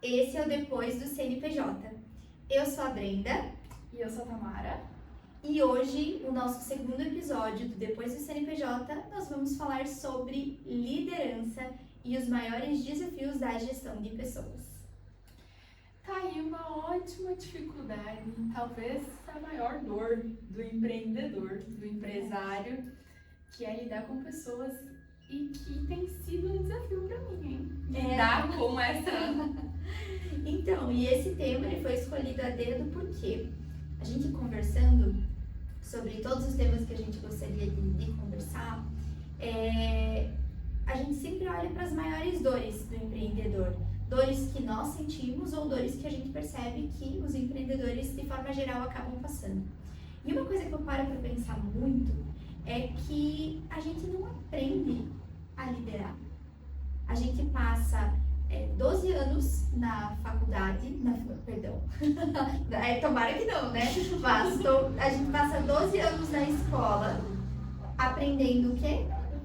esse é o Depois do CNPJ. Eu sou a Brenda. E eu sou a Tamara. E hoje, o nosso segundo episódio do Depois do CNPJ, nós vamos falar sobre liderança e os maiores desafios da gestão de pessoas. Tá aí uma ótima dificuldade, talvez a maior dor do empreendedor, do empresário, que é lidar com pessoas e que tem sido um desafio para mim, hein? Lidar com essa... Então, e esse tema ele foi escolhido a dedo porque a gente conversando sobre todos os temas que a gente gostaria de conversar, a gente sempre olha para as maiores dores do empreendedor. Dores que nós sentimos ou dores que a gente percebe que os empreendedores, de forma geral, acabam passando. E uma coisa que eu paro para pensar muito é que a gente não aprende a liderar. A gente passa 12 anos na faculdade, tomara que não, né? A gente passa 12 anos na escola aprendendo o quê?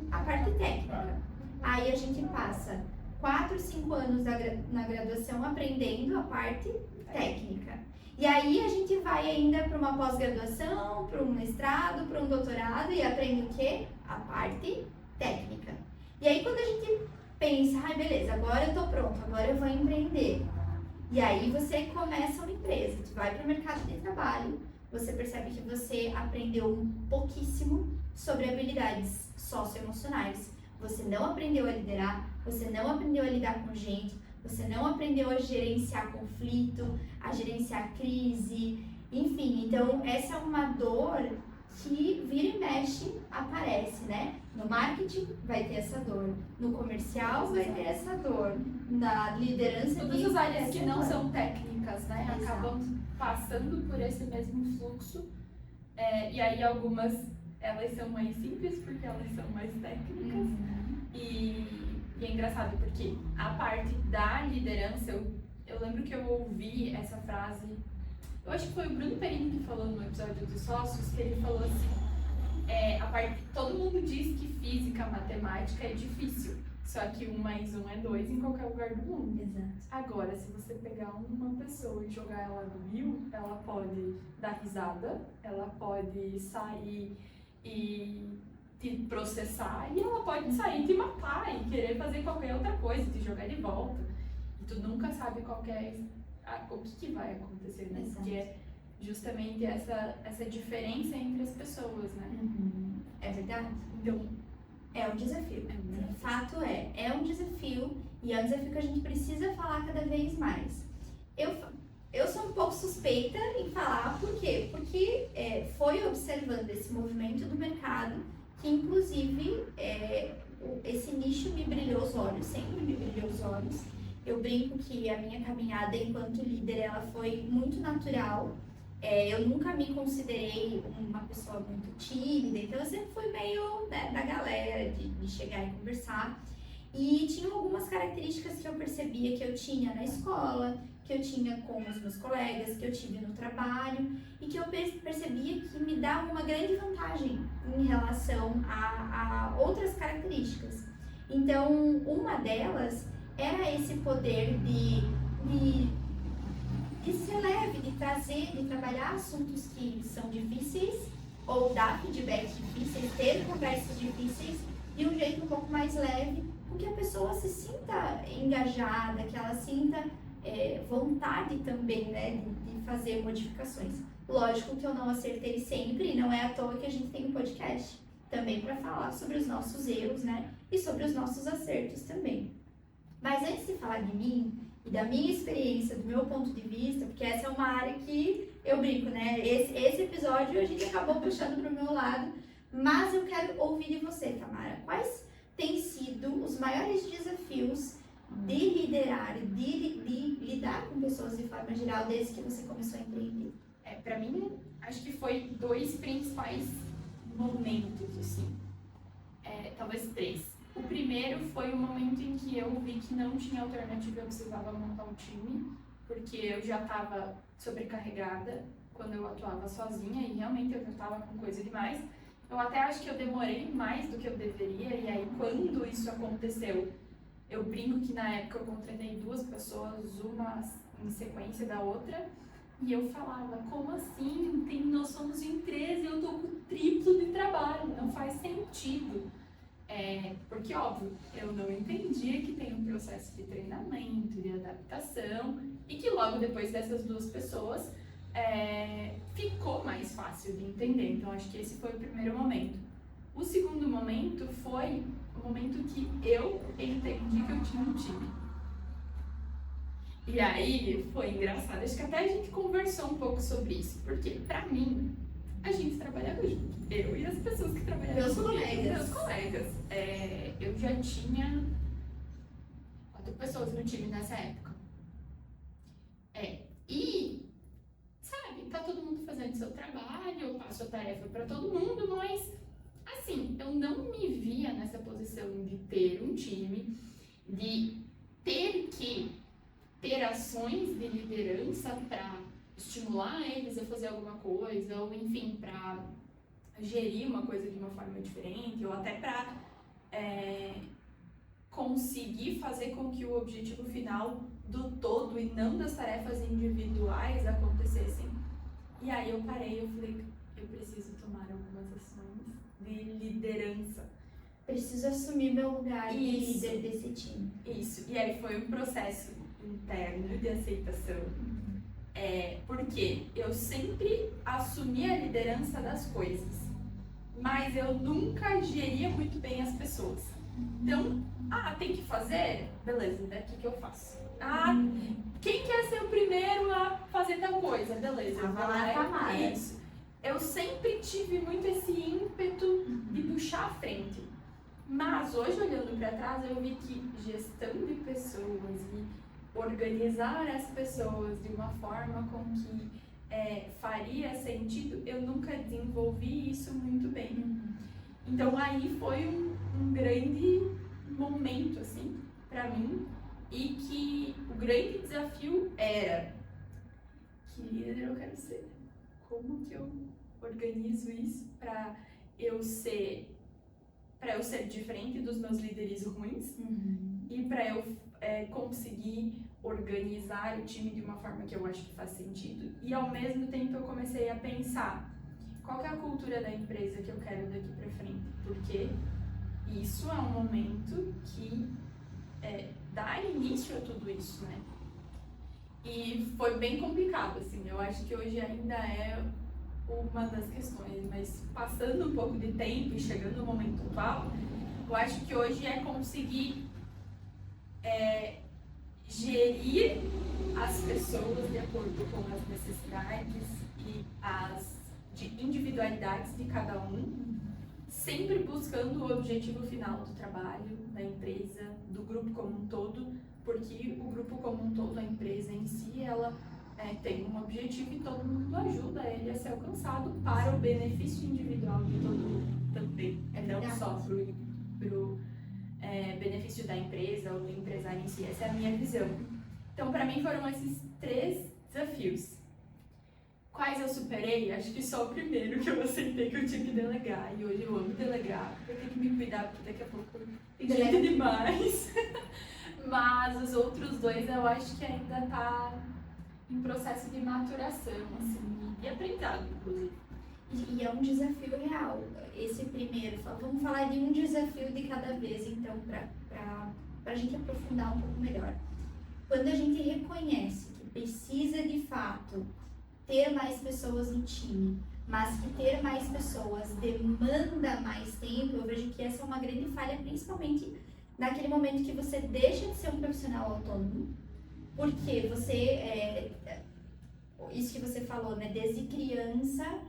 A parte técnica. Aí a gente passa 4, 5 anos na graduação aprendendo a parte técnica. E aí a gente vai ainda para uma pós-graduação, para um mestrado, para um doutorado e aprende o quê? A parte técnica. E aí quando a gente pensa, beleza, agora eu tô pronto, agora eu vou empreender. E aí você começa uma empresa, você vai para o mercado de trabalho, você percebe que você aprendeu pouquíssimo sobre habilidades socioemocionais. Você não aprendeu a liderar, você não aprendeu a lidar com gente, você não aprendeu a gerenciar conflito, a gerenciar crise, enfim. Então, essa é uma dor que vira e mexe aparece, né? No marketing vai ter essa dor, no comercial vai ter essa dor, na liderança... Todas as áreas que não são técnicas, né? Exato. Acabam passando por esse mesmo fluxo. E aí algumas, elas são mais simples porque elas são mais técnicas. E é engraçado porque a parte da liderança, eu lembro que eu ouvi essa frase, eu acho que foi o Bruno Perini que falou no episódio dos sócios, que ele falou assim, todo mundo diz que física, matemática é difícil, só que 1 mais 1 é 2 em qualquer lugar do mundo. Exato. Agora, se você pegar uma pessoa e jogar ela no rio, ela pode dar risada, ela pode sair e te processar, e ela pode sair e te matar e querer fazer qualquer outra coisa, te jogar de volta. E tu nunca sabe o que vai acontecer, né? Exato. Porque é justamente essa diferença entre as pessoas, né? É verdade? Então, é um desafio. O fato é um desafio e é um desafio que a gente precisa falar cada vez mais. Eu sou um pouco suspeita em falar, por quê? Porque foi observando esse movimento do mercado que, inclusive, esse nicho me brilhou os olhos, sempre me brilhou os olhos. Eu brinco que a minha caminhada enquanto líder, ela foi muito natural. Eu nunca me considerei uma pessoa muito tímida, então eu sempre fui meio da galera, de chegar e conversar. E tinha algumas características que eu percebia que eu tinha na escola, que eu tinha com os meus colegas, que eu tive no trabalho e que eu percebia que me dava uma grande vantagem em relação a outras características. Então, uma delas era esse poder de ser leve, de trazer, de trabalhar assuntos que são difíceis ou dar feedbacks difíceis, ter conversas difíceis de um jeito um pouco mais leve, com que a pessoa se sinta engajada, que ela sinta vontade também, né, de fazer modificações. Lógico que eu não acertei sempre e não é à toa que a gente tem um podcast também para falar sobre os nossos erros, né, e sobre os nossos acertos também. Mas antes de falar de mim e da minha experiência, do meu ponto de vista, porque essa é uma área que eu brinco, né, esse episódio a gente acabou puxando para o meu lado, mas eu quero ouvir de você, Tamara, quais têm sido os maiores desafios de liderar, de lidar com pessoas de forma geral, desde que você começou a empreender? Para mim, acho que foi 2 principais momentos, assim. Talvez 3. O primeiro foi o momento em que eu vi que não tinha alternativa, eu precisava montar um time, porque eu já estava sobrecarregada quando eu atuava sozinha e realmente eu já estava com coisa demais. Eu até acho que eu demorei mais do que eu deveria, e aí quando isso aconteceu, Eu brinco que na época eu contratei 2 pessoas, uma em sequência da outra, e eu falava, como assim? Nós somos em 13, eu tô com o triplo de trabalho, não faz sentido. Porque, óbvio, eu não entendia que tem um processo de treinamento, de adaptação, e que logo depois dessas 2 pessoas ficou mais fácil de entender. Então, acho que esse foi o primeiro momento. O segundo momento foi o momento que eu entendi que eu tinha um time. E aí foi engraçado, acho que até a gente conversou um pouco sobre isso, porque pra mim, a gente trabalhava junto, eu e as pessoas que trabalhavam comigo, meus colegas. Eu já tinha 4 pessoas no time nessa época. E, sabe, tá todo mundo fazendo seu trabalho, eu passo a tarefa pra todo mundo, mas, assim, eu não me via nessa posição de ter um time, de ter que ter ações de liderança para estimular eles a fazer alguma coisa, ou enfim, para gerir uma coisa de uma forma diferente, ou até para conseguir fazer com que o objetivo final do todo e não das tarefas individuais acontecessem. E aí eu parei, eu falei, eu preciso tomar algumas ações de liderança. Preciso assumir meu lugar de líder desse time. Isso, e aí foi um processo interno de aceitação, porque eu sempre assumi a liderança das coisas, mas eu nunca geria muito bem as pessoas. Então, tem que fazer? Beleza, daqui que eu faço. Quem quer ser o primeiro a fazer tal coisa? Beleza, eu vou lá. Isso. Eu sempre tive muito esse ímpeto de puxar a frente. Mas hoje, olhando para trás, eu vi que gestão de pessoas e organizar as pessoas de uma forma com que faria sentido, eu nunca desenvolvi isso muito bem. Então aí foi um grande momento, assim, para mim, e que o grande desafio era: que líder eu quero ser? Como que eu organizo isso para eu ser diferente dos meus líderes ruins e para eu conseguir organizar o time de uma forma que eu acho que faz sentido. E ao mesmo tempo eu comecei a pensar qual que é a cultura da empresa que eu quero daqui para frente, porque isso é um momento que dá início a tudo isso, né? E foi bem complicado, assim, eu acho que hoje ainda é uma das questões, mas passando um pouco de tempo e chegando no momento atual, eu acho que hoje é conseguir gerir as pessoas de acordo com as necessidades e as individualidades de cada um, sempre buscando o objetivo final do trabalho, da empresa, do grupo como um todo, porque o grupo como um todo, a empresa em si, ela tem um objetivo e todo mundo ajuda ele a ser alcançado para o benefício individual de todo mundo também, não só pro benefício da empresa ou do empresário em si. Essa é a minha visão. Então, para mim, foram esses 3 desafios. Quais eu superei? Acho que só o primeiro, que eu aceitei que eu tinha que delegar. E hoje eu amo delegar, eu tenho que me cuidar, porque daqui a pouco tem gente demais. Mas os outros 2 eu acho que ainda tá em processo de maturação, assim, e aprendizado, inclusive. E é um desafio real. Esse primeiro, vamos falar de um desafio de cada vez, então, pra gente aprofundar um pouco melhor. Quando a gente reconhece que precisa, de fato, ter mais pessoas no time, mas que ter mais pessoas demanda mais tempo, eu vejo que essa é uma grande falha, principalmente naquele momento que você deixa de ser um profissional autônomo, porque você, isso que você falou, né, desde criança,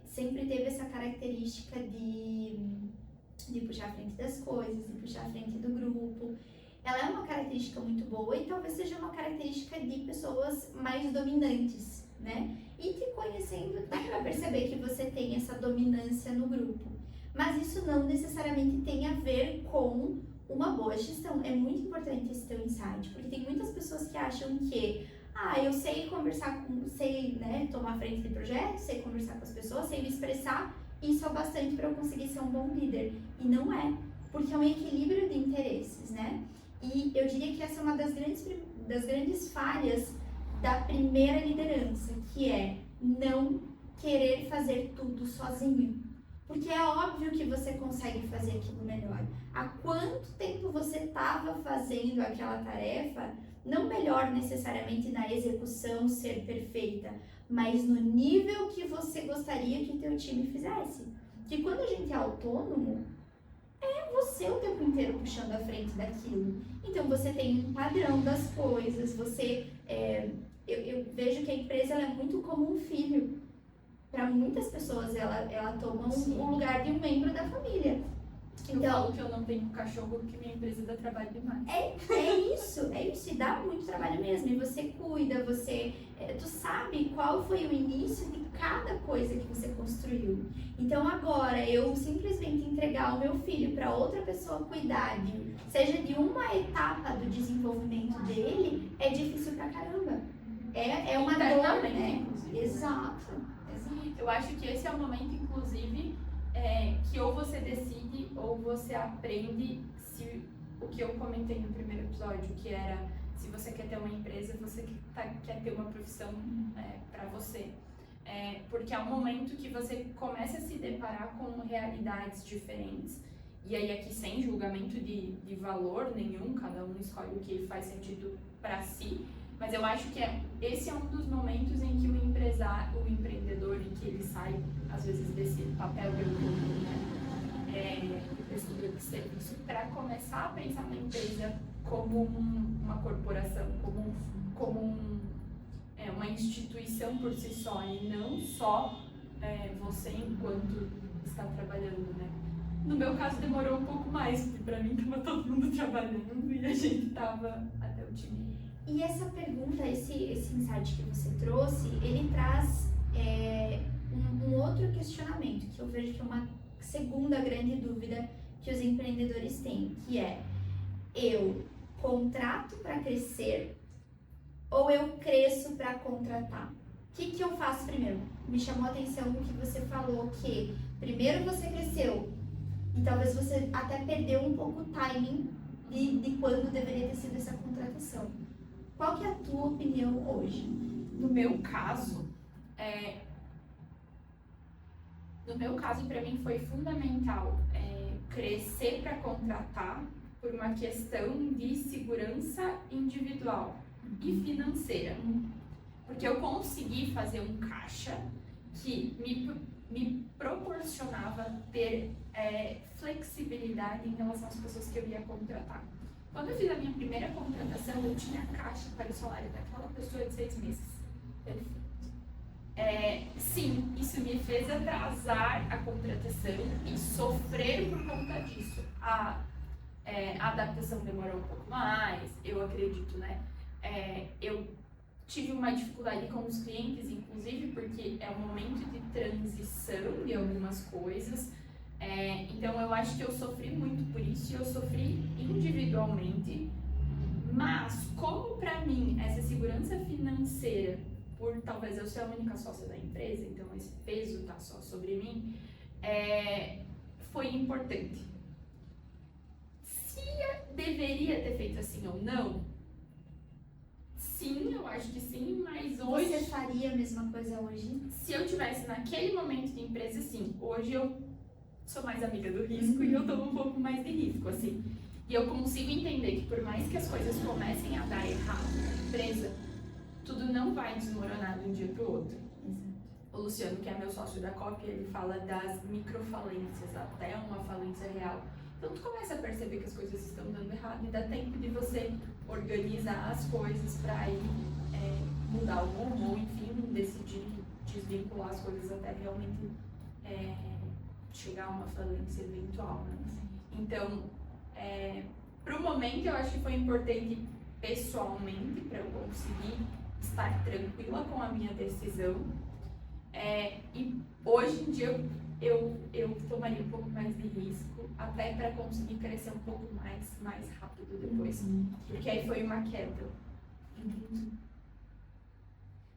sempre teve essa característica de puxar a frente das coisas, de puxar a frente do grupo. Ela é uma característica muito boa e talvez seja uma característica de pessoas mais dominantes, né? E te conhecendo, dá pra perceber que você tem essa dominância no grupo. Mas isso não necessariamente tem a ver com uma boa gestão. É muito importante esse teu insight, porque tem muitas pessoas que acham que eu sei conversar sei, né, tomar frente de projetos, sei conversar com as pessoas, sei me expressar, isso é o bastante para eu conseguir ser um bom líder. E não é, porque é um equilíbrio de interesses, né? E eu diria que essa é uma das grandes falhas da primeira liderança, que é não querer fazer tudo sozinho. Porque é óbvio que você consegue fazer aquilo melhor. Há quanto tempo você estava fazendo aquela tarefa, não melhor necessariamente na execução ser perfeita, mas no nível que você gostaria que o teu time fizesse. Que quando a gente é autônomo, é você o tempo inteiro puxando a frente daquilo. Então você tem um padrão das coisas, eu vejo que a empresa ela é muito como um filho. Para muitas pessoas ela toma o lugar de um membro da família. Eu falo que eu não tenho um cachorro porque minha empresa dá trabalho demais. É isso, e dá muito trabalho mesmo. E você cuida, tu sabe qual foi o início de cada coisa que você construiu. Então agora, eu simplesmente entregar o meu filho para outra pessoa cuidar, seja de uma etapa do desenvolvimento dele, é difícil pra caramba. É uma dor, né? Inclusive. Exato. Eu acho que esse é o momento, inclusive, que ou você decide ou você aprende se o que eu comentei no primeiro episódio, que era se você quer ter uma empresa, você quer ter uma profissão para você. Porque é um momento que você começa a se deparar com realidades diferentes. E aí aqui sem julgamento de valor nenhum, cada um escolhe o que faz sentido para si. Mas eu acho que esse é um dos momentos em que o empreendedor, em que ele sai, às vezes, desse papel de autônomo, né? Prestador de serviço, para começar a pensar na empresa como uma corporação, como uma instituição por si só, e não só você enquanto está trabalhando, né? No meu caso demorou um pouco mais, porque para mim estava todo mundo trabalhando e a gente estava até o time. E essa pergunta, esse insight que você trouxe, ele traz um outro questionamento, que eu vejo que é uma segunda grande dúvida que os empreendedores têm, que é: eu contrato para crescer ou eu cresço para contratar? O que eu faço primeiro? Me chamou a atenção o que você falou, que primeiro você cresceu e talvez você até perdeu um pouco o timing de quando deveria ter sido essa contratação. Qual que é a tua opinião hoje? No meu caso, para mim foi fundamental crescer para contratar por uma questão de segurança individual e financeira. Porque eu consegui fazer um caixa que me proporcionava ter flexibilidade em relação às pessoas que eu ia contratar. Quando eu fiz a minha primeira contratação, eu tinha caixa para o salário daquela pessoa de 6 meses. Perfeito. Sim, isso me fez atrasar a contratação e sofrer por conta disso. A adaptação demorou um pouco mais, eu acredito, né? Eu tive uma dificuldade com os clientes, inclusive, porque é um momento de transição de algumas coisas. Então eu acho que eu sofri muito por isso e eu sofri individualmente, mas como para mim essa segurança financeira, por talvez eu ser a única sócia da empresa, então esse peso tá só sobre mim, foi importante. Se eu deveria ter feito assim ou não, sim, eu acho que sim, mas hoje... Você faria a mesma coisa hoje? Se eu tivesse naquele momento de empresa, sim. Hoje eu sou mais amiga do risco e eu tomo um pouco mais de risco, assim. E eu consigo entender que por mais que as coisas comecem a dar errado na empresa, tudo não vai desmoronar de um dia para o outro. O Luciano, que é meu sócio da COP, ele fala das microfalências até uma falência real. Então tu começa a perceber que as coisas estão dando errado e dá tempo de você organizar as coisas para aí mudar o rumo ou enfim, decidir desvincular as coisas até realmente chegar a uma falência eventual, né? Então, pro momento eu acho que foi importante pessoalmente para eu conseguir estar tranquila com a minha decisão. E hoje em dia eu tomaria um pouco mais de risco, até para conseguir crescer um pouco mais rápido depois. Porque aí foi uma queda.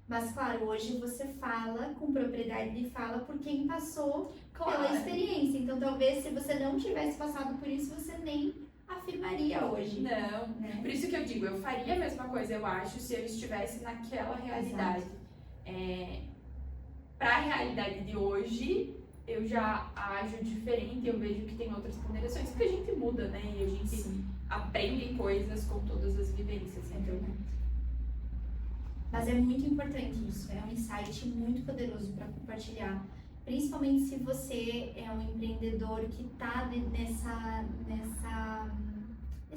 Mas claro, hoje você fala com propriedade de fala por quem passou pela experiência. Então talvez se você não tivesse passado por isso, você nem afirmaria hoje. Não, né? por isso que eu digo, eu faria a mesma coisa, eu acho, se eu estivesse naquela realidade. Para a realidade de hoje, eu já ajo diferente, eu vejo que tem outras ponderações, porque a gente muda, né? E a gente Sim. aprende coisas com todas as vivências. Então, Mas é muito importante isso, é um insight muito poderoso para compartilhar. Principalmente se você é um empreendedor que está nesse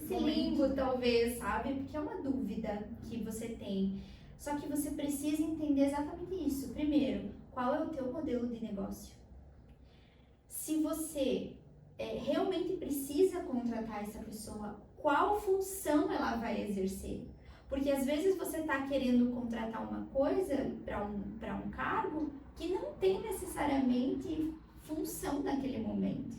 limbo, talvez, sabe? Porque é uma dúvida que você tem. Só que você precisa entender exatamente isso. Primeiro, qual é o teu modelo de negócio? Se você realmente precisa contratar essa pessoa, qual função ela vai exercer? Porque às vezes você está querendo contratar uma coisa para um cargo que não tem necessariamente função naquele momento.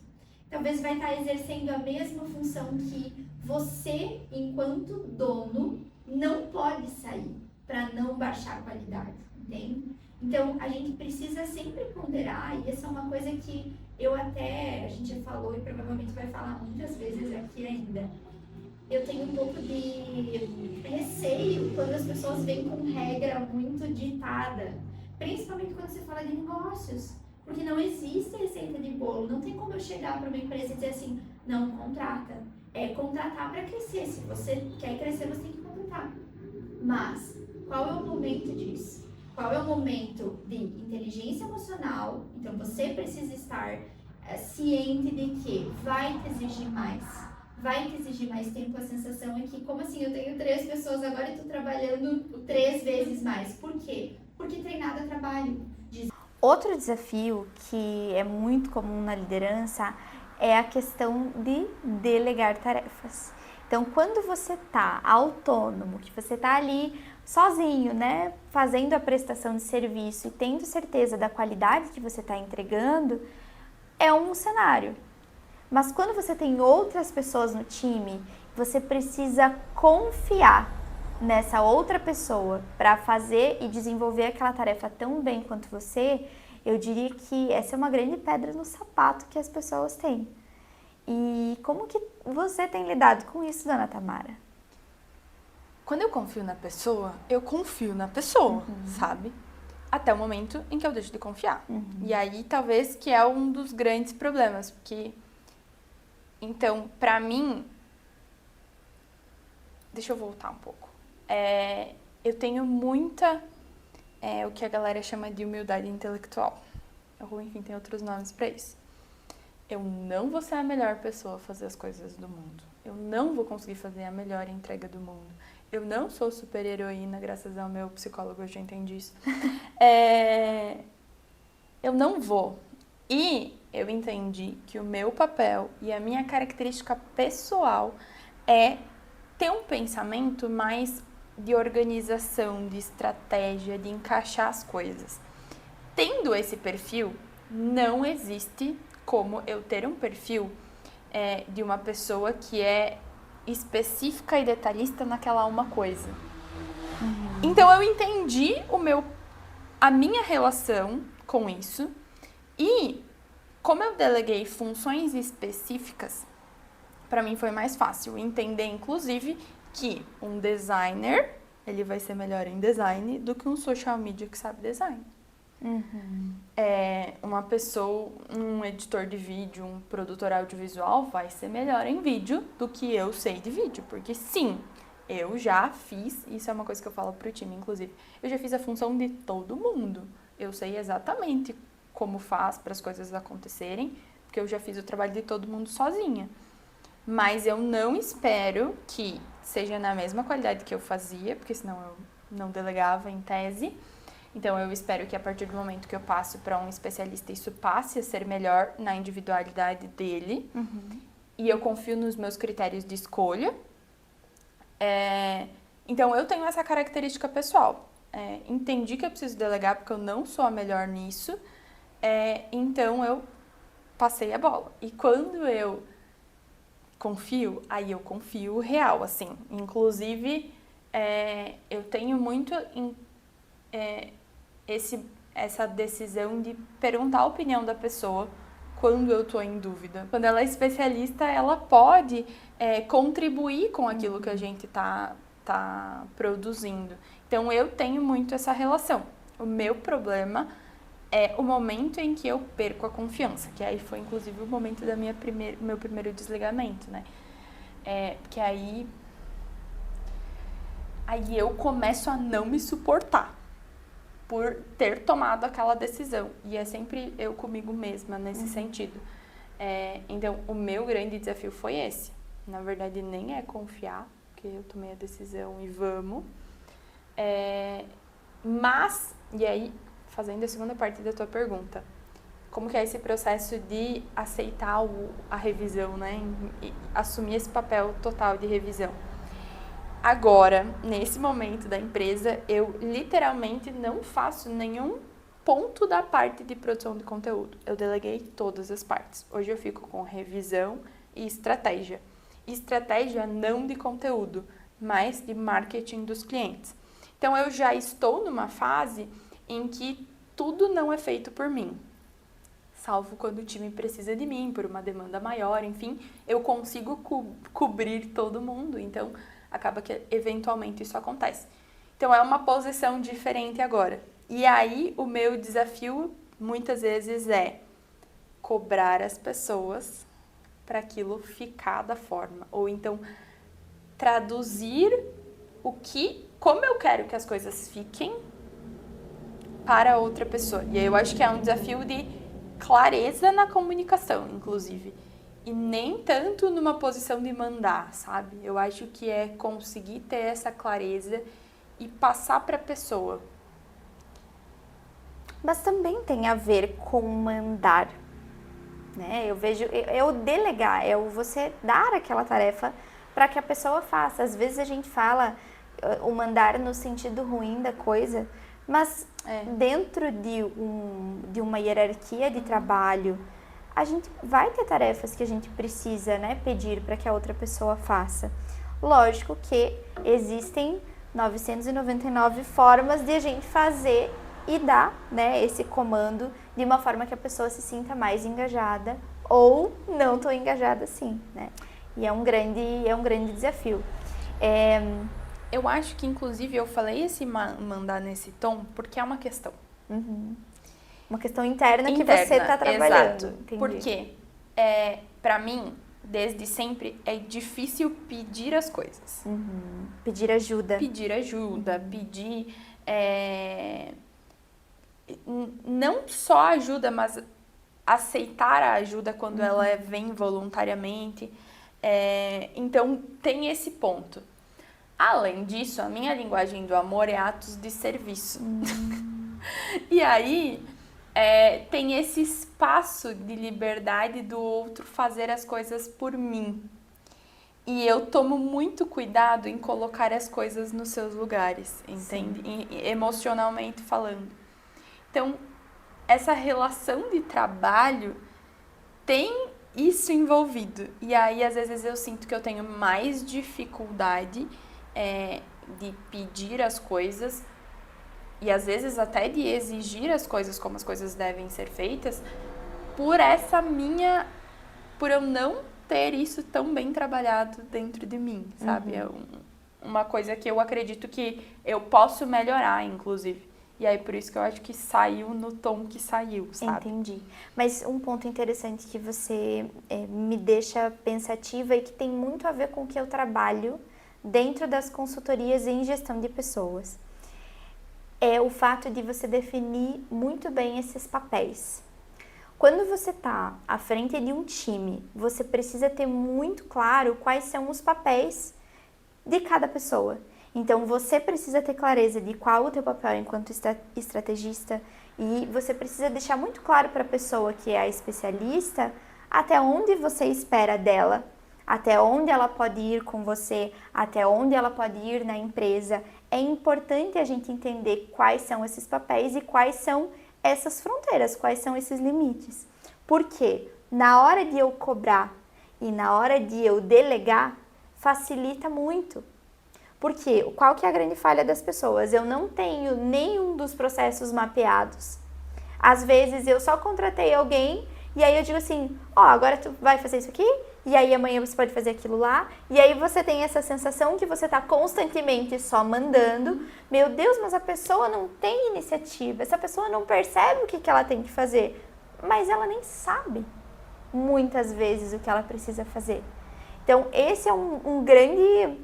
Talvez vai estar exercendo a mesma função que você, enquanto dono, não pode sair para não baixar a qualidade, entende? Então, a gente precisa sempre ponderar, e essa é uma coisa que a gente já falou e provavelmente vai falar muitas vezes aqui ainda. Eu tenho um pouco de receio quando as pessoas vêm com regra muito ditada, principalmente quando você fala de negócios, porque não existe receita de bolo, não tem como eu chegar para uma empresa e dizer assim, não contrata, é contratar para crescer, se você quer crescer você tem que contratar, mas qual é o momento disso? Qual é o momento de inteligência emocional? Então você precisa estar ciente de que vai te exigir mais tempo. A sensação é que, como assim, eu tenho 3 pessoas agora e estou trabalhando 3 vezes mais. Por quê? Porque treinar dá trabalho. Outro desafio que é muito comum na liderança é a questão de delegar tarefas. Então, quando você está autônomo, que você está ali sozinho, né, fazendo a prestação de serviço e tendo certeza da qualidade que você está entregando, é um cenário. Mas quando você tem outras pessoas no time, você precisa confiar nessa outra pessoa para fazer e desenvolver aquela tarefa tão bem quanto você. Eu diria que essa é uma grande pedra no sapato que as pessoas têm. E como que você tem lidado com isso, dona Tamara? Quando eu confio na pessoa, sabe? Até o momento em que eu deixo de confiar. E aí, talvez, que é um dos grandes problemas, porque... Então, pra mim... Deixa eu voltar um pouco. Eu tenho muita... o que a galera chama de humildade intelectual. Ou, enfim, tem outros nomes pra isso. Eu não vou ser a melhor pessoa a fazer as coisas do mundo. Eu não vou conseguir fazer a melhor entrega do mundo. Eu não sou super heroína, graças ao meu psicólogo, eu já entendi isso. Eu não vou. E eu entendi que o meu papel e a minha característica pessoal é ter um pensamento mais de organização, de estratégia, de encaixar as coisas. Tendo esse perfil, não existe como eu ter um perfil de uma pessoa que é específica e detalhista naquela uma coisa. Então eu entendi a minha relação com isso e como eu deleguei funções específicas, para mim foi mais fácil entender, inclusive, que um designer, ele vai ser melhor em design do que um social media que sabe design. Uma pessoa, um editor de vídeo, um produtor audiovisual vai ser melhor em vídeo do que eu sei de vídeo, porque sim, eu já fiz, isso é uma coisa que eu falo pro time, inclusive, eu já fiz a função de todo mundo, eu sei exatamente como faz para as coisas acontecerem, porque eu já fiz o trabalho de todo mundo sozinha, mas eu não espero que seja na mesma qualidade que eu fazia, porque senão eu não delegava em tese. Então, eu espero que a partir do momento que eu passo para um especialista, isso passe a ser melhor na individualidade dele. E eu confio nos meus critérios de escolha. Então, eu tenho essa característica pessoal. Entendi que eu preciso delegar porque eu não sou a melhor nisso. Então, eu passei a bola. E quando eu confio, aí eu confio real, assim. Inclusive, eu tenho muito... essa decisão de perguntar a opinião da pessoa quando eu tô em dúvida. Quando ela é especialista, ela pode contribuir com aquilo que a gente tá produzindo. Então, eu tenho muito essa relação. O meu problema é o momento em que eu perco a confiança, que aí foi, inclusive, o momento da meu primeiro desligamento, né? Porque aí eu começo a não me suportar por ter tomado aquela decisão. E é sempre eu comigo mesma nesse sentido. Então, o meu grande desafio foi esse. Na verdade, nem é confiar, porque eu tomei a decisão e vamos. Mas, e aí, fazendo a segunda parte da tua pergunta, como que é esse processo de aceitar a revisão, né? E assumir esse papel total de revisão? Agora, nesse momento da empresa, eu literalmente não faço nenhum ponto da parte de produção de conteúdo. Eu deleguei todas as partes. Hoje eu fico com revisão e estratégia. Estratégia não de conteúdo, mas de marketing dos clientes. Então, eu já estou numa fase em que tudo não é feito por mim. Salvo quando o time precisa de mim, por uma demanda maior, enfim, eu consigo cobrir todo mundo. Então, acaba que eventualmente isso acontece. Então, é uma posição diferente agora. E aí, o meu desafio, muitas vezes, é cobrar as pessoas para aquilo ficar da forma. Ou então, traduzir como eu quero que as coisas fiquem para outra pessoa. E aí, eu acho que é um desafio de clareza na comunicação, inclusive. E nem tanto numa posição de mandar, sabe? Eu acho que é conseguir ter essa clareza e passar para a pessoa. Mas também tem a ver com mandar, né? Eu vejo, o delegar, é o você dar aquela tarefa para que a pessoa faça. Às vezes a gente fala o mandar no sentido ruim da coisa, mas dentro de uma hierarquia de trabalho, a gente vai ter tarefas que a gente precisa, né, pedir para que a outra pessoa faça. Lógico que existem 999 formas de a gente fazer e dar, né, esse comando de uma forma que a pessoa se sinta mais engajada ou não tão engajada assim, né? E é um grande desafio. Eu acho que, inclusive, eu falei esse mandar nesse tom porque é uma questão. Uma questão interna que você está trabalhando. Exato. Porque, para mim, desde sempre, é difícil pedir as coisas. Pedir ajuda. Pedir... não só ajuda, mas aceitar a ajuda quando ela vem voluntariamente. Então, tem esse ponto. Além disso, a minha linguagem do amor é atos de serviço. E aí... tem esse espaço de liberdade do outro fazer as coisas por mim. E eu tomo muito cuidado em colocar as coisas nos seus lugares, entende? Emocionalmente falando. Então, essa relação de trabalho tem isso envolvido. E aí, às vezes, eu sinto que eu tenho mais dificuldade de pedir as coisas e às vezes até de exigir as coisas como as coisas devem ser feitas, por eu não ter isso tão bem trabalhado dentro de mim, sabe? É uma coisa que eu acredito que eu posso melhorar, inclusive. E aí, por isso que eu acho que saiu no tom que saiu, sabe? Entendi. Mas um ponto interessante que você me deixa pensativa e que tem muito a ver com o que eu trabalho dentro das consultorias em gestão de pessoas. É o fato de você definir muito bem esses papéis. Quando você está à frente de um time, você precisa ter muito claro quais são os papéis de cada pessoa. Então, você precisa ter clareza de qual o teu papel enquanto estrategista e você precisa deixar muito claro para a pessoa que é a especialista até onde você espera dela, até onde ela pode ir com você, até onde ela pode ir na empresa. É importante a gente entender quais são esses papéis e quais são essas fronteiras, quais são esses limites. Porque na hora de eu cobrar e na hora de eu delegar, facilita muito. Porque qual que é a grande falha das pessoas? Eu não tenho nenhum dos processos mapeados. Às vezes eu só contratei alguém E aí eu digo assim, ó, agora tu vai fazer isso aqui, e aí amanhã você pode fazer aquilo lá, e aí você tem essa sensação que você tá constantemente só mandando. Meu Deus, mas a pessoa não tem iniciativa, essa pessoa não percebe o que ela tem que fazer, mas ela nem sabe muitas vezes o que ela precisa fazer. Então esse é um grande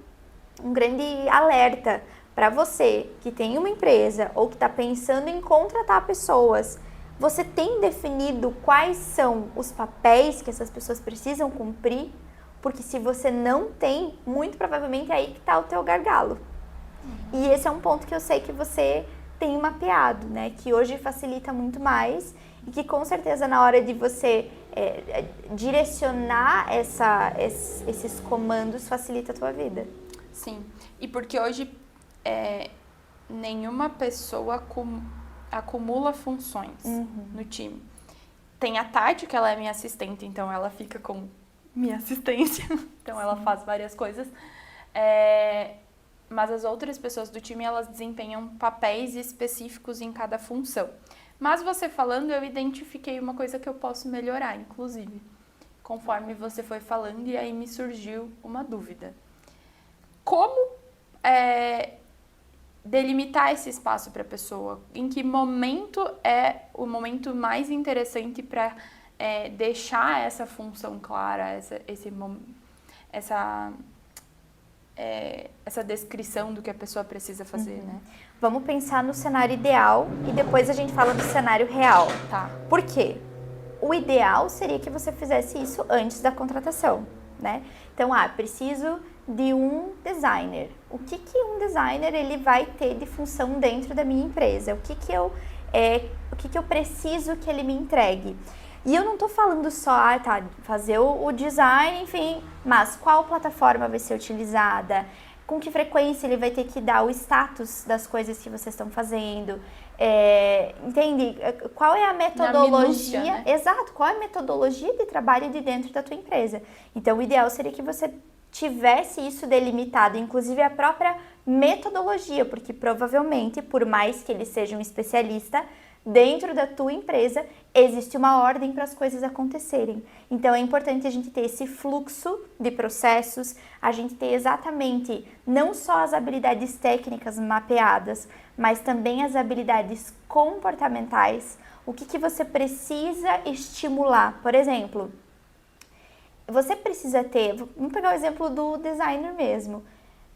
alerta para você que tem uma empresa ou que está pensando em contratar pessoas. Você tem definido quais são os papéis que essas pessoas precisam cumprir? Porque se você não tem, muito provavelmente é aí que está o teu gargalo. E esse é um ponto que eu sei que você tem mapeado, né? Que hoje facilita muito mais e que com certeza na hora de você direcionar esses comandos facilita a tua vida. Sim, e porque hoje nenhuma pessoa acumula funções no time. Tem a Tati, que ela é minha assistente, então ela fica com minha assistência, então ela faz várias coisas. Mas as outras pessoas do time, elas desempenham papéis específicos em cada função. Mas você falando, eu identifiquei uma coisa que eu posso melhorar, inclusive, conforme você foi falando, e aí me surgiu uma dúvida. Como delimitar esse espaço para a pessoa? Em que momento é o momento mais interessante para deixar essa função clara, essa descrição do que a pessoa precisa fazer, né? Vamos pensar no cenário ideal e depois a gente fala do cenário real. Tá. Por quê? O ideal seria que você fizesse isso antes da contratação, né? Então, preciso de um designer. O que um designer ele vai ter de função dentro da minha empresa? O que eu preciso que ele me entregue? E eu não tô falando só, fazer o design, enfim, mas qual plataforma vai ser utilizada? Com que frequência ele vai ter que dar o status das coisas que vocês estão fazendo? Entende? Qual é a metodologia? Minúcia, né? Exato, qual é a metodologia de trabalho de dentro da tua empresa? Então, o ideal seria que você tivesse isso delimitado, inclusive a própria metodologia, porque provavelmente, por mais que ele seja um especialista, dentro da tua empresa existe uma ordem para as coisas acontecerem. Então é importante a gente ter esse fluxo de processos, a gente ter exatamente não só as habilidades técnicas mapeadas, mas também as habilidades comportamentais. O que você precisa estimular? Por exemplo, você precisa ter, vamos pegar o exemplo do designer mesmo,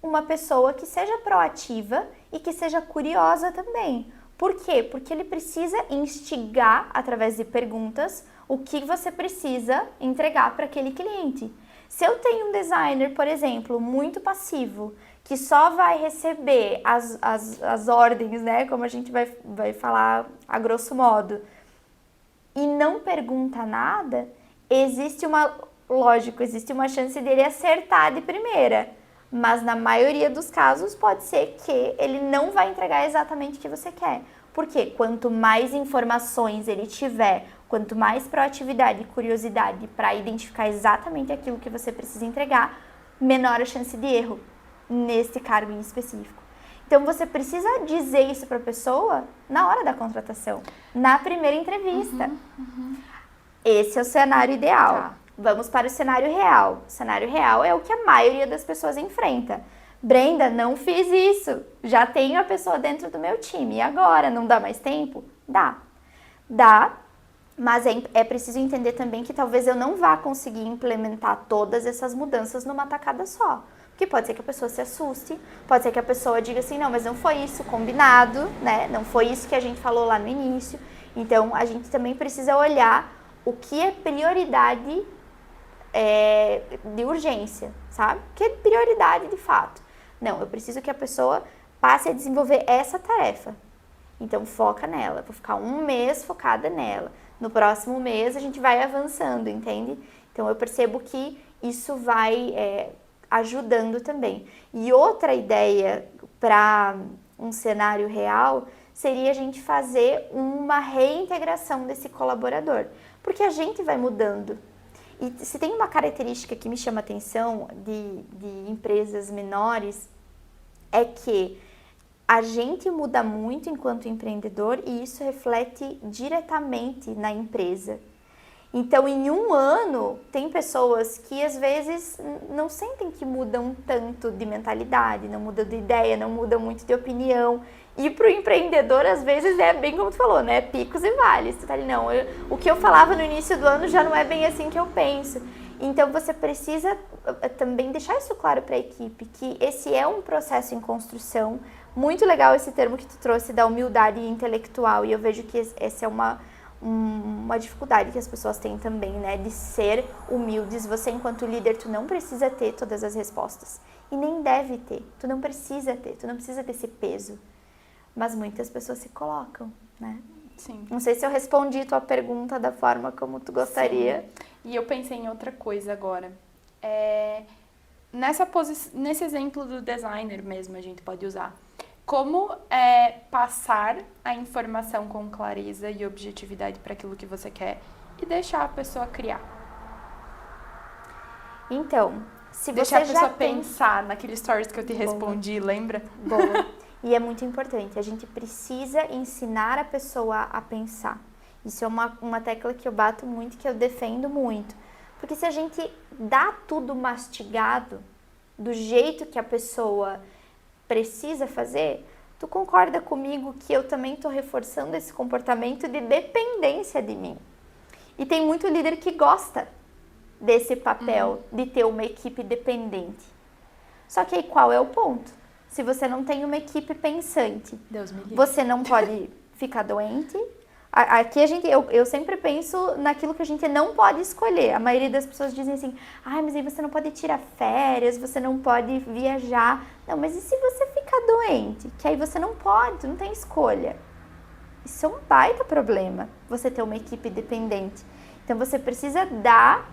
uma pessoa que seja proativa e que seja curiosa também. Por quê? Porque ele precisa instigar, através de perguntas, o que você precisa entregar para aquele cliente. Se eu tenho um designer, por exemplo, muito passivo, que só vai receber as ordens, né, como a gente vai falar a grosso modo, e não pergunta nada, existe uma chance dele acertar de primeira. Mas na maioria dos casos pode ser que ele não vai entregar exatamente o que você quer. Porque quanto mais informações ele tiver, quanto mais proatividade e curiosidade para identificar exatamente aquilo que você precisa entregar, menor a chance de erro nesse cargo em específico. Então você precisa dizer isso para a pessoa na hora da contratação, na primeira entrevista. Esse é o cenário ideal. Tá. Vamos para o cenário real. O cenário real é o que a maioria das pessoas enfrenta. Brenda, não fiz isso. Já tenho a pessoa dentro do meu time. E agora? Não dá mais tempo? Dá. Dá, mas é preciso entender também que talvez eu não vá conseguir implementar todas essas mudanças numa tacada só. Porque pode ser que a pessoa se assuste, pode ser que a pessoa diga assim, não, mas não foi isso combinado, né? Não foi isso que a gente falou lá no início. Então, a gente também precisa olhar o que é prioridade de urgência, sabe? O que é prioridade de fato. Não, eu preciso que a pessoa passe a desenvolver essa tarefa. Então, foca nela. Vou ficar 1 mês focada nela. No próximo mês, a gente vai avançando, entende? Então, eu percebo que isso vai ajudando também. E outra ideia para um cenário real seria a gente fazer uma reintegração desse colaborador. Porque a gente vai mudando. E se tem uma característica que me chama a atenção de empresas menores, é que a gente muda muito enquanto empreendedor e isso reflete diretamente na empresa. Então, em um ano, tem pessoas que às vezes não sentem que mudam tanto de mentalidade, não mudam de ideia, não mudam muito de opinião. E para o empreendedor, às vezes, é bem como tu falou, né? Picos e vales. Tu tá ali, não, o que eu falava no início do ano já não é bem assim que eu penso. Então, você precisa também deixar isso claro para a equipe, que esse é um processo em construção. Muito legal esse termo que tu trouxe da humildade intelectual, e eu vejo que essa é uma dificuldade que as pessoas têm também, né? De ser humildes. Você, enquanto líder, tu não precisa ter todas as respostas. E nem deve ter. Tu não precisa ter. Tu não precisa ter esse peso. Mas muitas pessoas se colocam, né? Sim. Não sei se eu respondi tua pergunta da forma como tu gostaria. Sim. E eu pensei em outra coisa agora. Nesse exemplo do designer mesmo, a gente pode usar. Como passar a informação com clareza e objetividade para aquilo que você quer e deixar a pessoa criar. Então, se deixar você a pessoa já tem... pensar naqueles stories que eu te respondi, lembra? Boa. E é muito importante. A gente precisa ensinar a pessoa a pensar. Isso é uma tecla que eu bato muito, que eu defendo muito. Porque se a gente dá tudo mastigado, do jeito que a pessoa precisa fazer, tu concorda comigo que eu também estou reforçando esse comportamento de dependência de mim? E tem muito líder que gosta desse papel de ter uma equipe dependente. Só que aí qual é o ponto? Se você não tem uma equipe pensante, Deus me livre. Você não pode ficar doente. Aqui eu sempre penso naquilo que a gente não pode escolher. A maioria das pessoas dizem assim, mas aí você não pode tirar férias, você não pode viajar. Não, mas e se você ficar doente? Que aí você não pode, não tem escolha. Isso é um baita problema, você ter uma equipe dependente. Então você precisa dar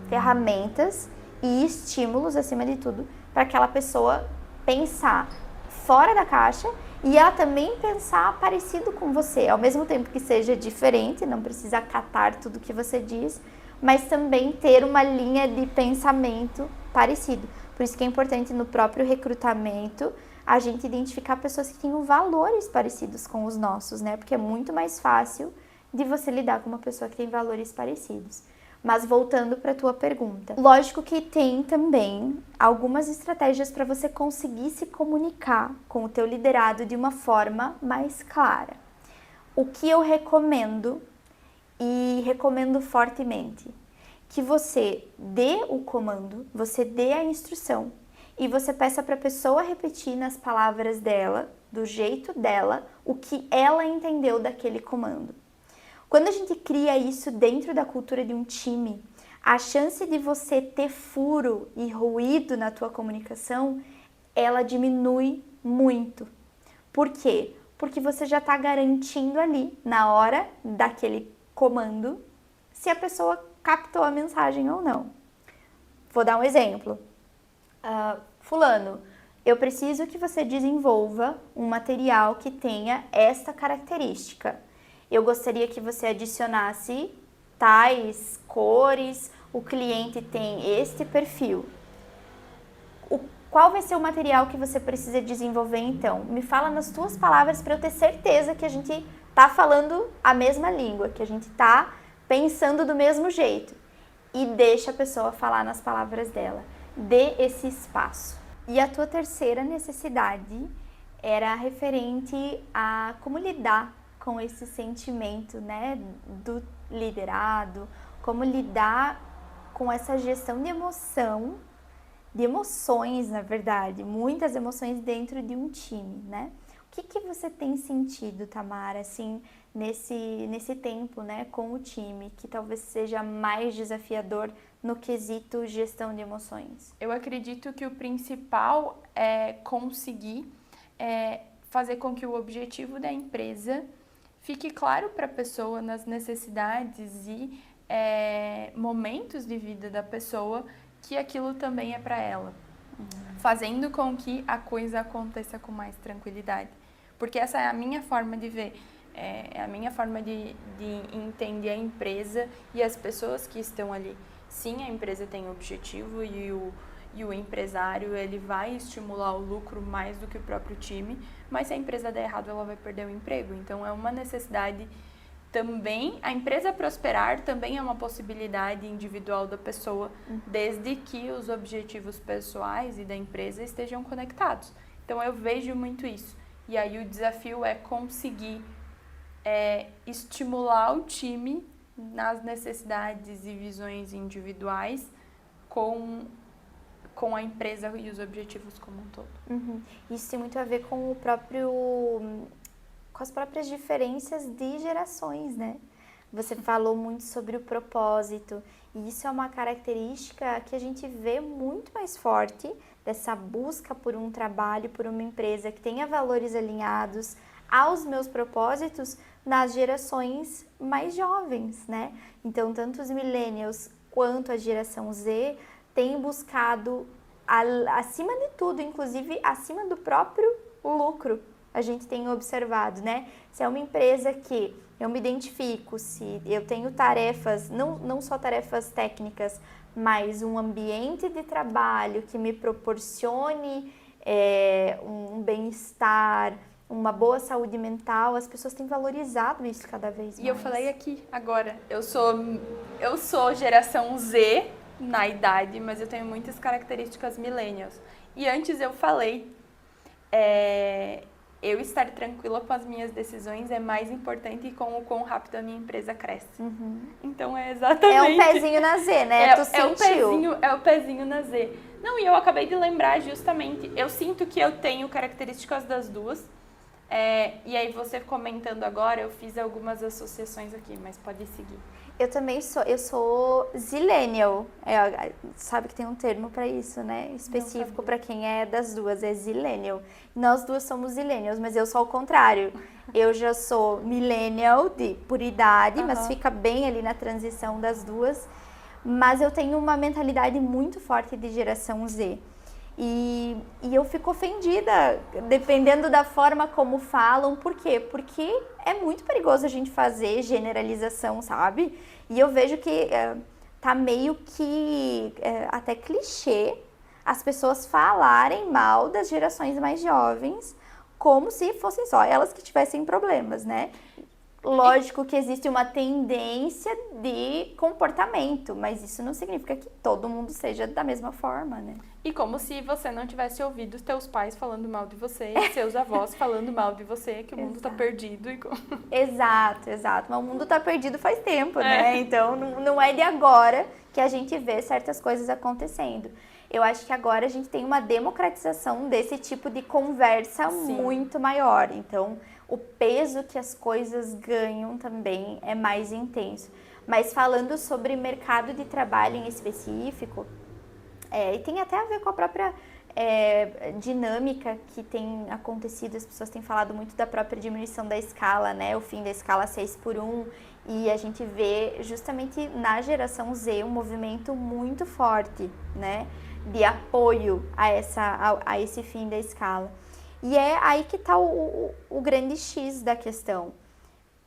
ferramentas e estímulos, acima de tudo, para aquela pessoa pensar fora da caixa e ela também pensar parecido com você, ao mesmo tempo que seja diferente, não precisa acatar tudo que você diz, mas também ter uma linha de pensamento parecido. Por isso que é importante no próprio recrutamento a gente identificar pessoas que tenham valores parecidos com os nossos, né? Porque é muito mais fácil de você lidar com uma pessoa que tem valores parecidos. Mas voltando para a tua pergunta, lógico que tem também algumas estratégias para você conseguir se comunicar com o teu liderado de uma forma mais clara. O que eu recomendo, e recomendo fortemente, que você dê o comando, você dê a instrução e você peça para a pessoa repetir nas palavras dela, do jeito dela, o que ela entendeu daquele comando. Quando a gente cria isso dentro da cultura de um time, a chance de você ter furo e ruído na tua comunicação, ela diminui muito. Por quê? Porque você já está garantindo ali, na hora daquele comando, se a pessoa captou a mensagem ou não. Vou dar um exemplo. Fulano, eu preciso que você desenvolva um material que tenha esta característica. Eu gostaria que você adicionasse tais cores, o cliente tem este perfil. Qual vai ser o material que você precisa desenvolver então? Me fala nas tuas palavras para eu ter certeza que a gente está falando a mesma língua, que a gente está pensando do mesmo jeito. E deixa a pessoa falar nas palavras dela. Dê esse espaço. E a tua terceira necessidade era referente a como lidar com esse sentimento, né, do liderado, como lidar com essa gestão de emoção, de emoções, na verdade, muitas emoções dentro de um time, né? O que você tem sentido, Tamara, assim, nesse tempo, né, com o time, que talvez seja mais desafiador no quesito gestão de emoções? Eu acredito que o principal é conseguir fazer com que o objetivo da empresa fique claro para a pessoa nas necessidades e momentos de vida da pessoa que aquilo também é para ela, fazendo com que a coisa aconteça com mais tranquilidade. Porque essa é a minha forma de ver, é a minha forma de entender a empresa e as pessoas que estão ali. Sim, a empresa tem um objetivo e o empresário ele vai estimular o lucro mais do que o próprio time, mas se a empresa der errado, ela vai perder o emprego. Então, é uma necessidade também, a empresa prosperar também é uma possibilidade individual da pessoa, desde que os objetivos pessoais e da empresa estejam conectados. Então, eu vejo muito isso. E aí, o desafio é conseguir estimular o time nas necessidades e visões individuais com a empresa e os objetivos como um todo. Isso tem muito a ver com com as próprias diferenças de gerações, né? Você falou muito sobre o propósito, e isso é uma característica que a gente vê muito mais forte dessa busca por um trabalho, por uma empresa que tenha valores alinhados aos meus propósitos nas gerações mais jovens, né? Então, tanto os millennials quanto a geração Z têm buscado, acima de tudo, inclusive acima do próprio lucro, a gente tem observado, né? Se é uma empresa que eu me identifico, se eu tenho tarefas, não só tarefas técnicas, mas um ambiente de trabalho que me proporcione um bem-estar, uma boa saúde mental, as pessoas têm valorizado isso cada vez mais. E eu falei aqui agora, eu sou geração Z na idade, mas eu tenho muitas características millennials. E antes eu falei, eu estar tranquila com as minhas decisões é mais importante com o quão rápido a minha empresa cresce. Então é exatamente... É um pezinho na Z, né? Tu sentiu. É o pezinho na Z. Não, e eu acabei de lembrar justamente, eu sinto que eu tenho características das duas. E aí você comentando agora, eu fiz algumas associações aqui, mas pode seguir. Eu também sou zillennial. Sabe que tem um termo para isso, né? Específico para quem é das duas, é zillennial. Nós duas somos zillennials, mas eu sou ao contrário. Eu já sou millennial por idade, mas fica bem ali na transição das duas. Mas eu tenho uma mentalidade muito forte de geração Z. E eu fico ofendida, dependendo da forma como falam. Por quê? Porque é muito perigoso a gente fazer generalização, sabe? E eu vejo que tá meio que até clichê as pessoas falarem mal das gerações mais jovens como se fossem só elas que tivessem problemas, né? Lógico que existe uma tendência de comportamento, mas isso não significa que todo mundo seja da mesma forma, né? E como se você não tivesse ouvido os teus pais falando mal de você, e seus avós falando mal de você, que o mundo tá perdido. Exato. Mas o mundo tá perdido faz tempo, né? Então não é de agora que a gente vê certas coisas acontecendo. Eu acho que agora a gente tem uma democratização desse tipo de conversa muito maior. Então, o peso que as coisas ganham também é mais intenso. Mas falando sobre mercado de trabalho em específico, e tem até a ver com a própria dinâmica que tem acontecido, as pessoas têm falado muito da própria diminuição da escala, né? O fim da escala 6x1, e a gente vê justamente na geração Z um movimento muito forte, né? De apoio a esse fim da escala. E é aí que está o grande X da questão.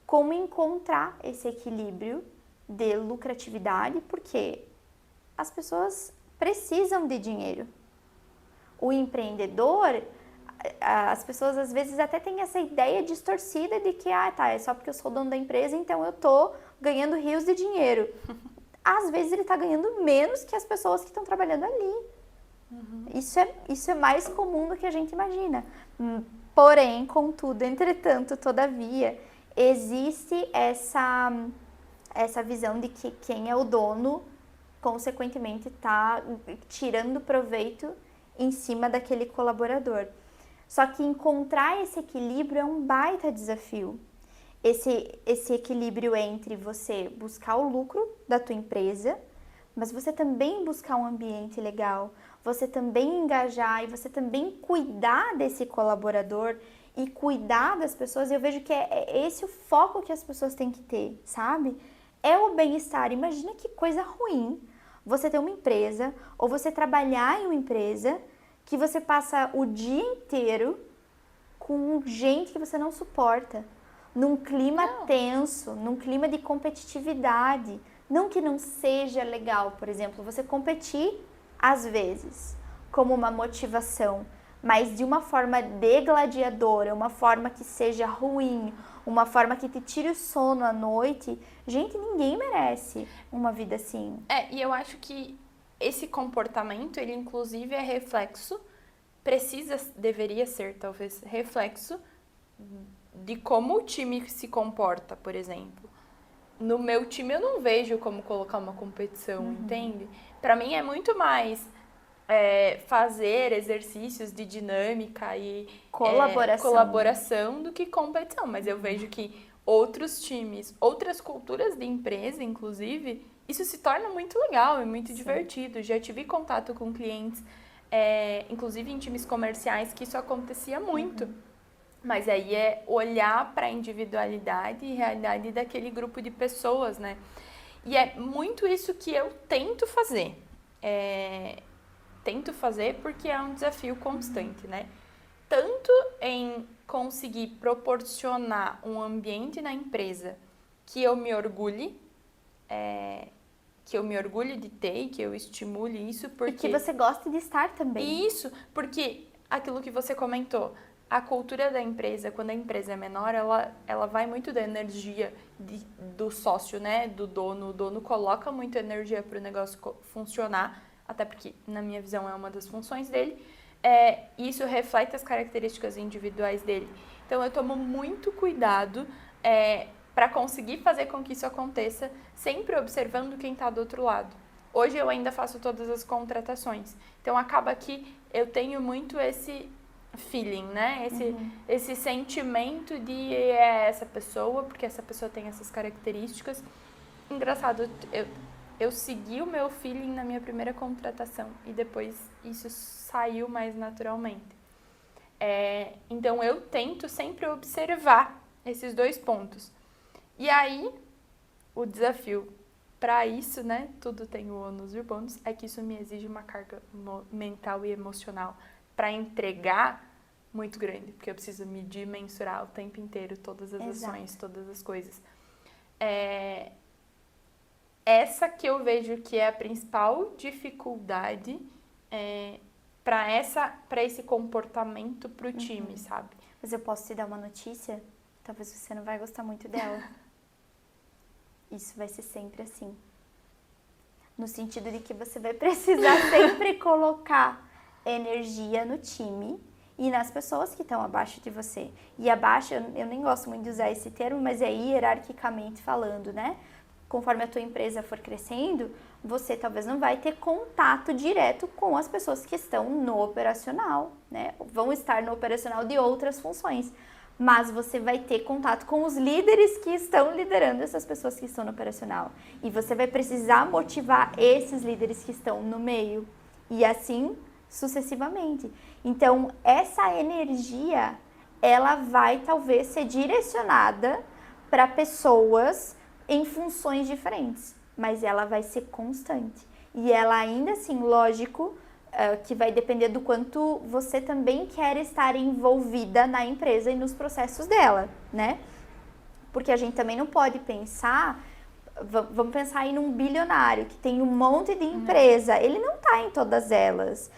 Como encontrar esse equilíbrio de lucratividade, porque as pessoas precisam de dinheiro. O empreendedor, as pessoas às vezes até têm essa ideia distorcida de que, é só porque eu sou dono da empresa, então eu tô ganhando rios de dinheiro. Às vezes ele está ganhando menos que as pessoas que estão trabalhando ali. Isso é mais comum do que a gente imagina. Porém, contudo, entretanto, todavia, existe essa visão de que quem é o dono, consequentemente, está tirando proveito em cima daquele colaborador. Só que encontrar esse equilíbrio é um baita desafio. Esse equilíbrio entre você buscar o lucro da tua empresa, mas você também buscar um ambiente legal, você também engajar e você também cuidar desse colaborador e cuidar das pessoas. Eu vejo que é esse o foco que as pessoas têm que ter, sabe? É o bem-estar. Imagina que coisa ruim você ter uma empresa ou você trabalhar em uma empresa que você passa o dia inteiro com gente que você não suporta, num clima tenso, num clima de competitividade. Não que não seja legal, por exemplo, você competir às vezes como uma motivação, mas de uma forma degladiadora, uma forma que seja ruim, uma forma que te tire o sono à noite, gente, ninguém merece uma vida assim. E eu acho que esse comportamento, ele inclusive é reflexo, deveria ser talvez reflexo de como o time se comporta, por exemplo. No meu time eu não vejo como colocar uma competição, entende? Para mim é muito mais fazer exercícios de dinâmica e colaboração do que competição. Mas eu vejo que outros times, outras culturas de empresa, inclusive, isso se torna muito legal e muito divertido. Já tive contato com clientes, inclusive em times comerciais, que isso acontecia muito. Mas aí é olhar para a individualidade e realidade daquele grupo de pessoas, né? E é muito isso que eu tento fazer. Tento fazer porque é um desafio constante, né? Tanto em conseguir proporcionar um ambiente na empresa que eu me orgulhe, de ter, que eu estimule isso, porque... E que você goste de estar também. Isso, porque aquilo que você comentou, a cultura da empresa, quando a empresa é menor, ela vai muito da energia do sócio, né? Do dono. O dono coloca muita energia para o negócio funcionar, até porque, na minha visão, é uma das funções dele. Isso reflete as características individuais dele. Então, eu tomo muito cuidado para conseguir fazer com que isso aconteça, sempre observando quem está do outro lado. Hoje, eu ainda faço todas as contratações. Então, acaba que eu tenho muito esse feeling, né? Esse sentimento de essa pessoa, porque essa pessoa tem essas características. Engraçado, eu segui o meu feeling na minha primeira contratação e depois isso saiu mais naturalmente. Então, eu tento sempre observar esses dois pontos. E aí, o desafio para isso, né? Tudo tem o ônus e o bônus, é que isso me exige uma carga mental e emocional para entregar muito grande, porque eu preciso me mensurar o tempo inteiro, todas as ações, todas as coisas. Essa que eu vejo que é a principal dificuldade para esse comportamento para o time, sabe? Mas eu posso te dar uma notícia? Talvez você não vai gostar muito dela. Isso vai ser sempre assim. No sentido de que você vai precisar sempre colocar energia no time e nas pessoas que estão abaixo de você. E abaixo, eu nem gosto muito de usar esse termo, mas é hierarquicamente falando, né? Conforme a tua empresa for crescendo, você talvez não vai ter contato direto com as pessoas que estão no operacional, né? Vão estar no operacional de outras funções. Mas você vai ter contato com os líderes que estão liderando essas pessoas que estão no operacional. E você vai precisar motivar esses líderes que estão no meio. E assim sucessivamente. Então, essa energia, ela vai talvez ser direcionada para pessoas em funções diferentes. Mas ela vai ser constante. E ela ainda assim, lógico, que vai depender do quanto você também quer estar envolvida na empresa e nos processos dela, né? Porque a gente também não pode pensar, vamos pensar aí num bilionário que tem um monte de empresa, ele não está em todas elas.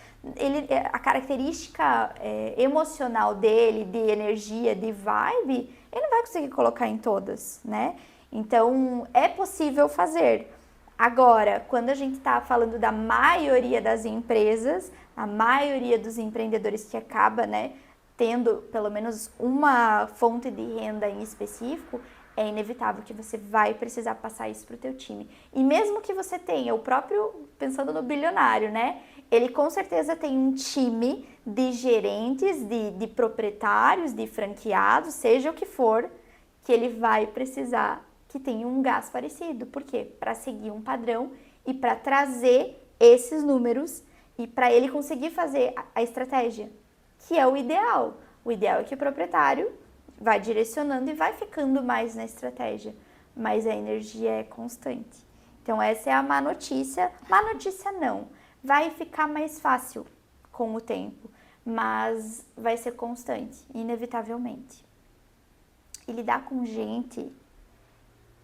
A característica emocional dele, de energia, de vibe, ele não vai conseguir colocar em todas, né? Então, é possível fazer. Agora, quando a gente está falando da maioria das empresas, a maioria dos empreendedores que acaba, né, tendo pelo menos uma fonte de renda em específico, é inevitável que você vai precisar passar isso para o teu time. E mesmo que você tenha o próprio, pensando no bilionário, né, ele com certeza tem um time de gerentes, de proprietários, de franqueados, seja o que for, que ele vai precisar que tenha um gás parecido. Por quê? Para seguir um padrão e para trazer esses números e para ele conseguir fazer a estratégia, que é o ideal. O ideal é que o proprietário vai direcionando e vai ficando mais na estratégia, mas a energia é constante. Então essa é a má notícia. Má notícia não, vai ficar mais fácil com o tempo, mas vai ser constante, inevitavelmente. E lidar com gente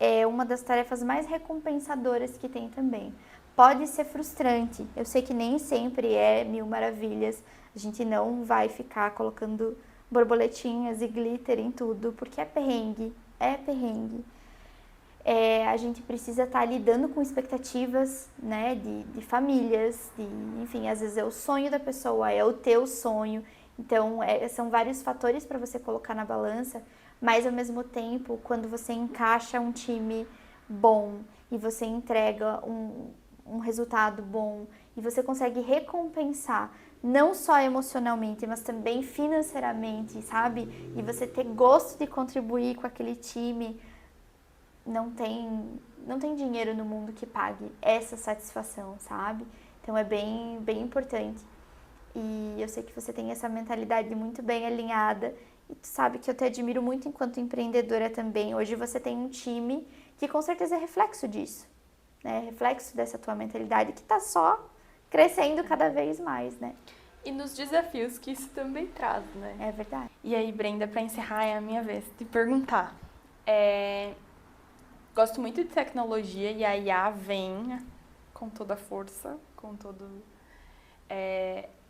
é uma das tarefas mais recompensadoras que tem também. Pode ser frustrante, eu sei que nem sempre é mil maravilhas, A gente não vai ficar colocando borboletinhas e glitter em tudo, porque é perrengue, é perrengue. A gente precisa estar lidando com expectativas, né, de famílias, enfim, às vezes é o sonho da pessoa, é o teu sonho. Então, são vários fatores para você colocar na balança, mas ao mesmo tempo, quando você encaixa um time bom e você entrega um resultado bom e você consegue recompensar, não só emocionalmente, mas também financeiramente, sabe? E você ter gosto de contribuir com aquele time, não tem dinheiro no mundo que pague essa satisfação, sabe? Então é bem, bem importante. E eu sei que você tem essa mentalidade muito bem alinhada e tu sabe que eu te admiro muito enquanto empreendedora também. Hoje você tem um time que com certeza é reflexo disso, né? Reflexo dessa tua mentalidade que tá só crescendo cada vez mais, né? E nos desafios que isso também traz, né? É verdade. E aí, Brenda, para encerrar, é a minha vez de perguntar. Gosto muito de tecnologia e a IA vem com toda a força, com toda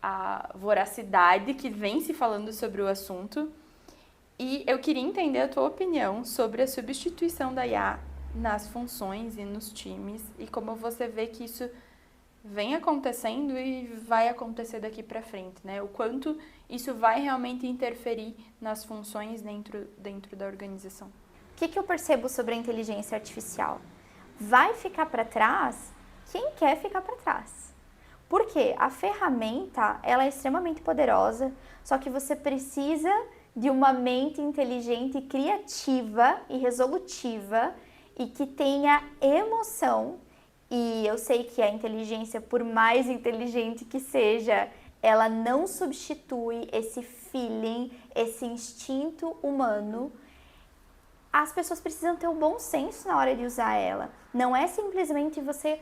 a voracidade que vem se falando sobre o assunto. E eu queria entender a tua opinião sobre a substituição da IA nas funções e nos times e como você vê que isso vem acontecendo e vai acontecer daqui para frente, né? O quanto isso vai realmente interferir nas funções dentro da organização. O que eu percebo sobre a inteligência artificial? Vai ficar para trás quem quer ficar para trás. Porque a ferramenta, ela é extremamente poderosa, só que você precisa de uma mente inteligente, criativa e resolutiva e que tenha emoção. E eu sei que a inteligência, por mais inteligente que seja, ela não substitui esse feeling, esse instinto humano. As pessoas precisam ter o bom senso na hora de usar ela. Não é simplesmente você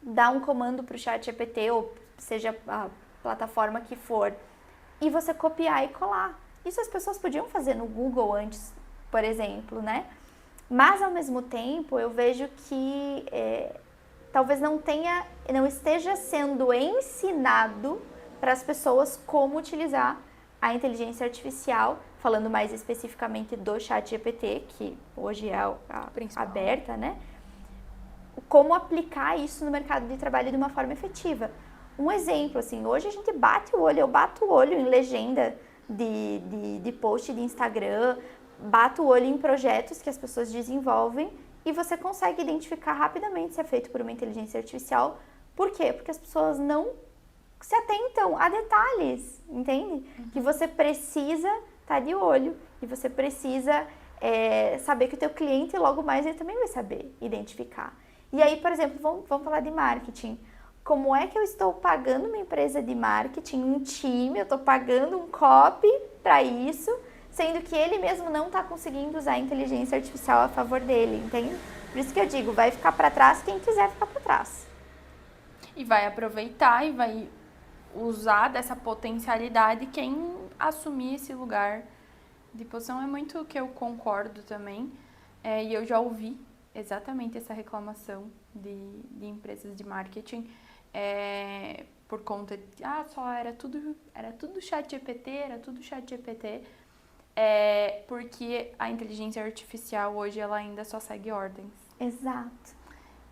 dar um comando para o ChatGPT ou seja a plataforma que for e você copiar e colar. Isso as pessoas podiam fazer no Google antes, por exemplo, né? Mas ao mesmo tempo eu vejo que talvez não esteja sendo ensinado para as pessoas como utilizar a inteligência artificial, falando mais especificamente do ChatGPT, que hoje é a aberta, né? Como aplicar isso no mercado de trabalho de uma forma efetiva. Um exemplo, assim, hoje a gente eu bato o olho em legenda de post de Instagram, bato o olho em projetos que as pessoas desenvolvem e você consegue identificar rapidamente se é feito por uma inteligência artificial. Por quê? Porque as pessoas não se atentam a detalhes, entende? Que você precisa estar de olho e você precisa saber que o teu cliente logo mais ele também vai saber identificar. E aí, por exemplo, vamos falar de marketing. Como é que eu estou pagando uma empresa de marketing, um time, eu estou pagando um copy para isso, sendo que ele mesmo não está conseguindo usar a inteligência artificial a favor dele, entende? Por isso que eu digo, vai ficar para trás quem quiser ficar para trás. E vai aproveitar e vai usar dessa potencialidade quem assumir esse lugar de posição. É muito o que eu concordo também. E eu já ouvi exatamente essa reclamação de empresas de marketing por conta de só era tudo ChatGPT, porque a inteligência artificial hoje ela ainda só segue ordens. Exato.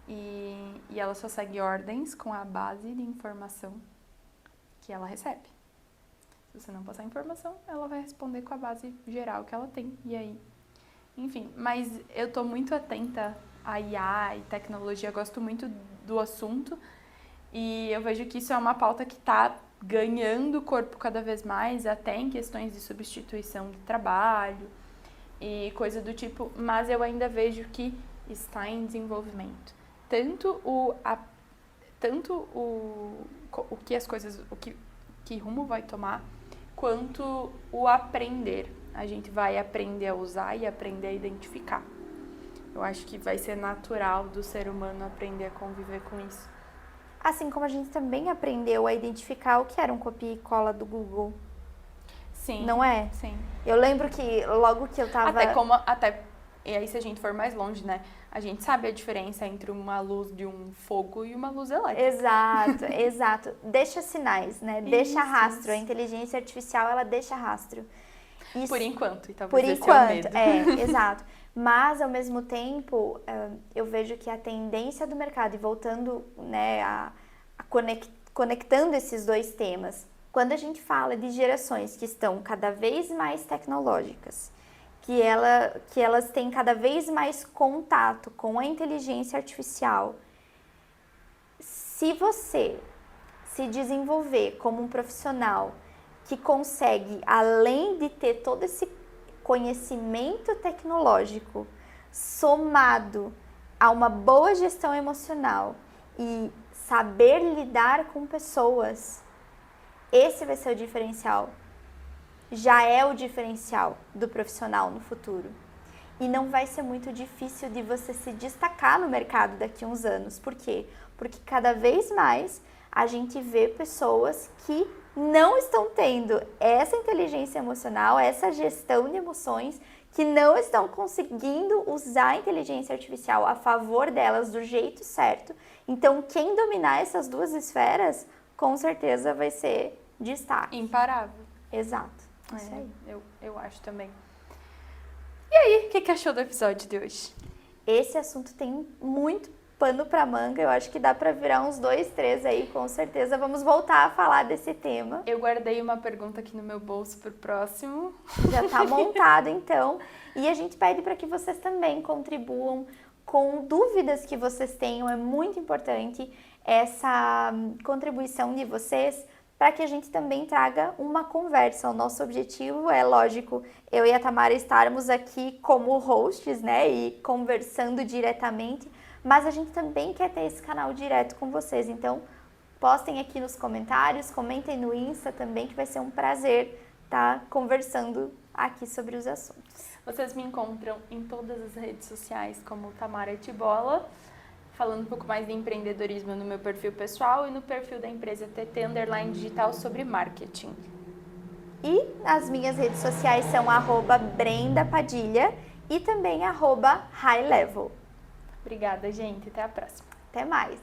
E ela só segue ordens com a base de informação que ela recebe. Se você não passar informação, ela vai responder com a base geral que ela tem. E aí, enfim, mas eu tô muito atenta a IA e tecnologia, gosto muito do assunto e eu vejo que isso é uma pauta que está ganhando corpo cada vez mais, até em questões de substituição de trabalho e coisa do tipo, mas eu ainda vejo que está em desenvolvimento. Tanto o que rumo vai tomar, quanto o aprender. A gente vai aprender a usar e aprender a identificar. Eu acho que vai ser natural do ser humano aprender a conviver com isso. Assim como a gente também aprendeu a identificar o que era um copia e cola do Google. Sim. Não é? Sim. Eu lembro que logo que eu tava... Até E aí, se a gente for mais longe, né? A gente sabe a diferença entre uma luz de um fogo e uma luz elétrica. Exato, exato. Deixa sinais, né? Deixa Isso, rastro. isso. A inteligência artificial, ela deixa rastro. Isso, Por enquanto, e por talvez esse é o enquanto, medo. exato. Mas, ao mesmo tempo, eu vejo que a tendência do mercado, e voltando, né, conectando esses dois temas, quando a gente fala de gerações que estão cada vez mais tecnológicas, que elas têm cada vez mais contato com a inteligência artificial, se você se desenvolver como um profissional que consegue, além de ter todo esse conhecimento tecnológico somado a uma boa gestão emocional e saber lidar com pessoas, esse vai ser o diferencial. Já é o diferencial do profissional no futuro. E não vai ser muito difícil de você se destacar no mercado daqui a uns anos. Por quê? Porque cada vez mais a gente vê pessoas que não estão tendo essa inteligência emocional, essa gestão de emoções, que não estão conseguindo usar a inteligência artificial a favor delas do jeito certo. Então, quem dominar essas duas esferas, com certeza vai ser destaque. Imparável. Exato. Isso aí. Eu acho também. E aí, o que achou do episódio de hoje? Esse assunto tem muito pano pra manga. Eu acho que dá pra virar uns 2, 3 aí, com certeza. Vamos voltar a falar desse tema. Eu guardei uma pergunta aqui no meu bolso pro próximo. Já tá montado, então. E a gente pede para que vocês também contribuam com dúvidas que vocês tenham. É muito importante essa contribuição de vocês para que a gente também traga uma conversa. O nosso objetivo é, lógico, eu e a Tamara estarmos aqui como hosts, né, e conversando diretamente, mas a gente também quer ter esse canal direto com vocês. Então, postem aqui nos comentários, comentem no Insta também, que vai ser um prazer estar conversando aqui sobre os assuntos. Vocês me encontram em todas as redes sociais como Tamara Tibola, falando um pouco mais de empreendedorismo no meu perfil pessoal e no perfil da empresa TT_Digital sobre marketing. E as minhas redes sociais são @BrendaPadilha e também @HighLevel. Obrigada, gente. Até a próxima. Até mais!